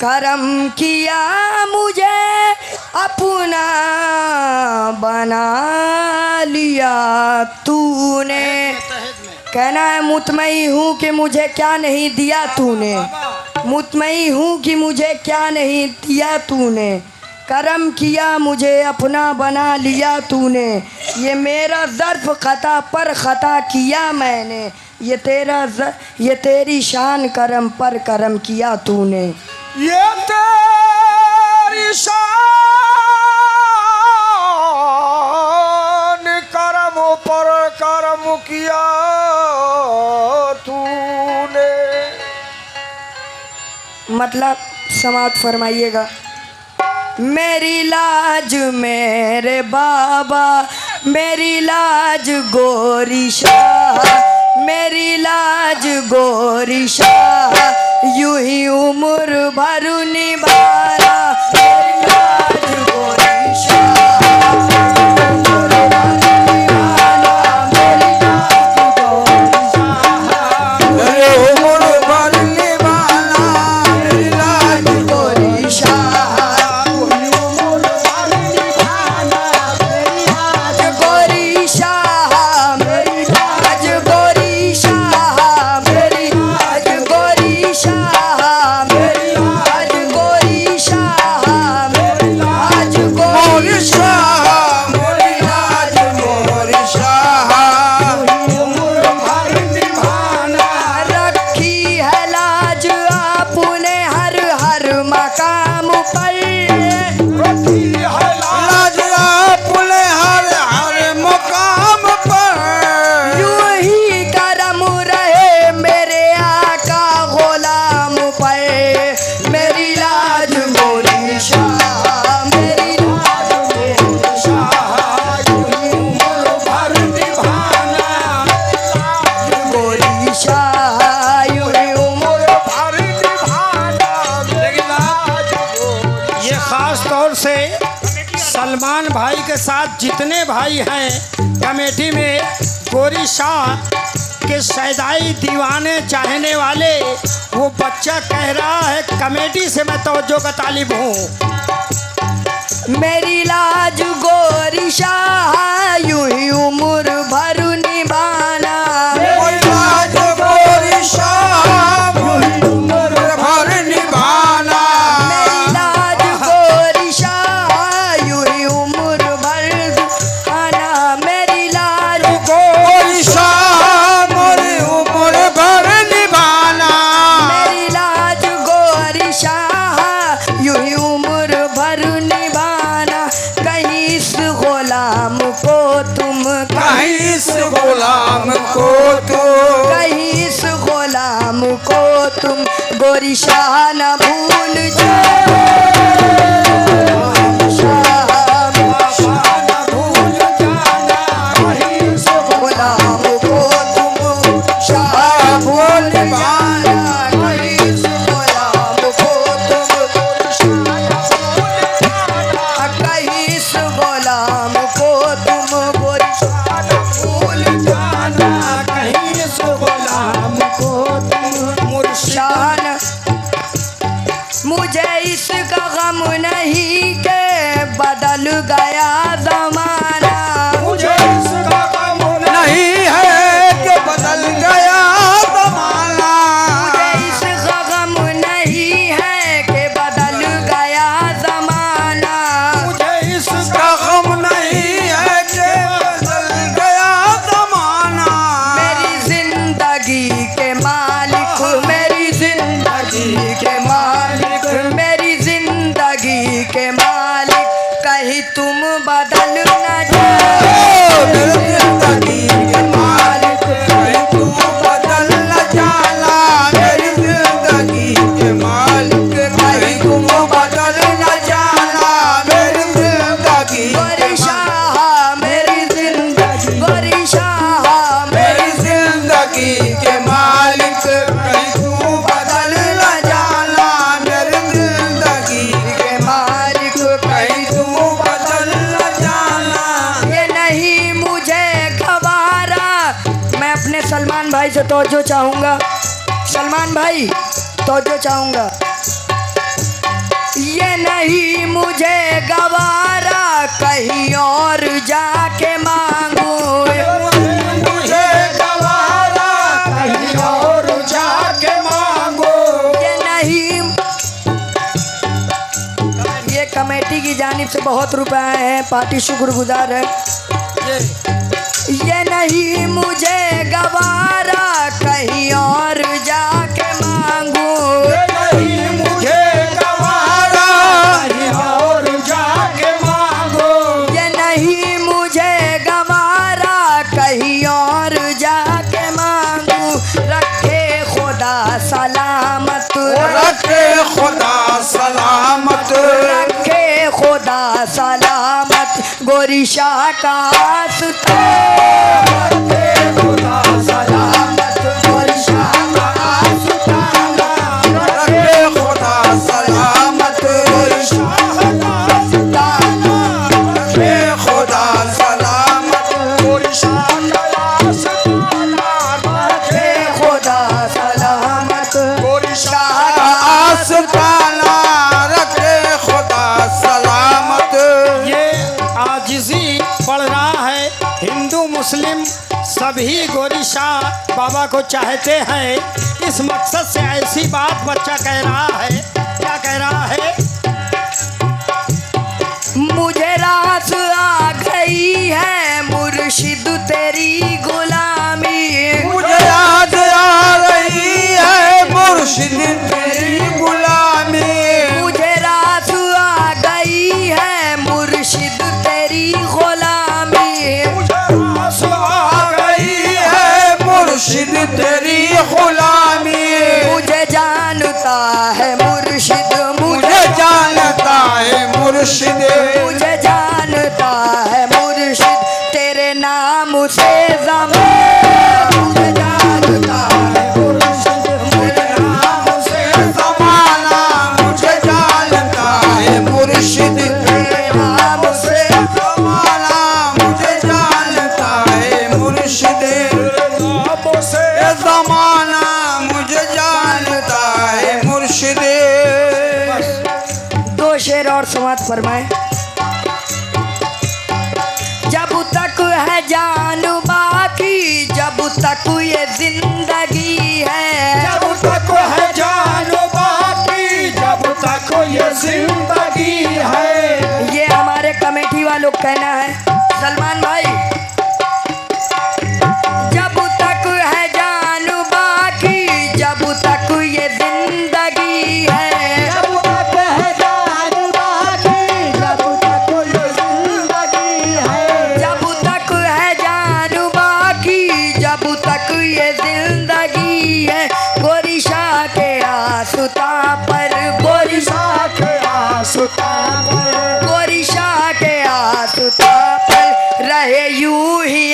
करम किया मुझे अपना बना लिया तूने। कहना है मुतमई हूँ कि मुझे क्या नहीं दिया तूने, मुतमई हूँ कि मुझे क्या नहीं दिया तूने। करम किया मुझे अपना बना लिया तूने। ये मेरा ज़र्फ़ ख़ता पर ख़ता किया मैंने, ये तेरी शान करम पर करम किया तूने। ये तेरी शान करम पर करम किया तूने। मतलब समाप्त फरमाइएगा। मेरी लाज मेरे बाबा, मेरी लाज गोरी शाह, मेरी लाज गोरी शाह, यूं ही उम्र भर निभाना। मेरी लाज गोरी शाह, सलमान भाई के साथ जितने भाई हैं कमेटी में, गोरी शाह के सैदाई दीवाने चाहने वाले, वो बच्चा कह रहा है कमेटी से मैं तवज्जो का तालिब हूँ। मेरी लाज गोरी शाह यूं ही उम्र भर निभाना। मेरी लाज गोरी शाह यूं ही उम्र भर निभाना। मेरी लाज गोरी शाह यूं ही उम्र भर आना। मेरी लाज गोरी शाह मेरी उम्र भर निभाना। मेरी लाज गोरी शाह यूं ही उम्र भर निभाना। कहीं इस गुलाम को तुम, कहीं इस गुलाम को तुम, कहीं इस गुलाम को तुम गोरी शाह न भूल जाओ। मुझे इसका गम नहीं के बदल गया ज़माना। मुझे इसका गम नहीं है कि बदल गया ज़माना। मुझे इसका गम नहीं है कि बदल गया ज़माना। मुझे इसका गम नहीं है कि बदल गया ज़माना। मेरी जिंदगी के मालिक, मेरी जिंदगी के मालिक, मेरी जिंदगी के मालिक, कहीं तुम बदल न जाओ। मेरी जिंदगी के मालिक कहीं तुम बदल न जाना। मेरी जिंदगी के मालिक कहीं तुम बदल न जाना। मेरी जिंदगी गोरी शाह मेरी जिंदगी, गोरी शाह मेरी जिंदगी के मालिक कहीं तुम बदल न जाना। मेरी जिंदगी के मालिक, कहीं तुम बदल न जाना। ये नहीं मुझे गवारा। मैं अपने सलमान भाई से तवज्जो चाहूँगा। सलमान भाई तवज्जो चाहूँगा। ये नहीं मुझे गवारा कहीं और जाके मांगू मुझे गवारा कहीं और जाके मांगो। ये नहीं। ये कमेटी की जानिब से बहुत रुपए आए हैं, पार्टी शुक्रगुजार है। ये नहीं मुझे गवारा कहीं और जाके मांगू नहीं मुझे गवारा कहीं और जाके मांगो। ये नहीं मुझे गवारा कहीं और जाके मांगू रखे खुदा सलामत रखे खुदा सलामत रखे खुदा सलामत गोरी शाह का आस्था रखे खुदा सलामत गोरी शाह का आस्था रखे खुदा सलामत गोरी शाह का आस्था रखे खुदा सलामत रखे खुदा सलामत आस्ताना रखे खुदा सलामत। ये आजिज़ी पढ़ रहा है। हिंदू मुस्लिम सभी गोरी शाह बाबा को चाहते हैं। इस मकसद से ऐसी बात बच्चा कह रहा है। क्या कह रहा है? मुझे रास आ गई है मुर्शिद तेरी गुलामी मुझे याद आ रही है मुर्शिद तेरी गुलामी। मुझे रास आ गई है मुर्शिद तेरी गुलामी आ गई है मुर्शिद तेरी गुलामी। मुझे जानता है मुर्शिद मुझे जानता है मुर्शिद मुझे जानता है मुर्शिद तेरे नाम से ज़माना मुझे जानता है मुर्शिद मुझे नाम से ज़माना मुझे जानता है मुर्शिद तेरे नाम से ज़माना मुझे जानता है मुर्शिद ज़माना मुझे जानता है मुर्शिद। दो शेर और समाप्त फरमाए। जब तक है जान बाकी जब तक ये जिंदगी है जब तक है जान बाकी जब तक ये जिंदगी है। ये हमारे कमेटी वालों का कहना है। सलमान भाई जब तक है जान बाकी जब तक ये जिंदगी है जब तक है जान बाकी जब तक ये जिंदगी है। जब तक है जान बाकी जब तक ये जिंदगी है गोरी शाह के आसुता पर गोरी शाह के आसुता पर गोरी शाह के आसुता पर रहे यूं ही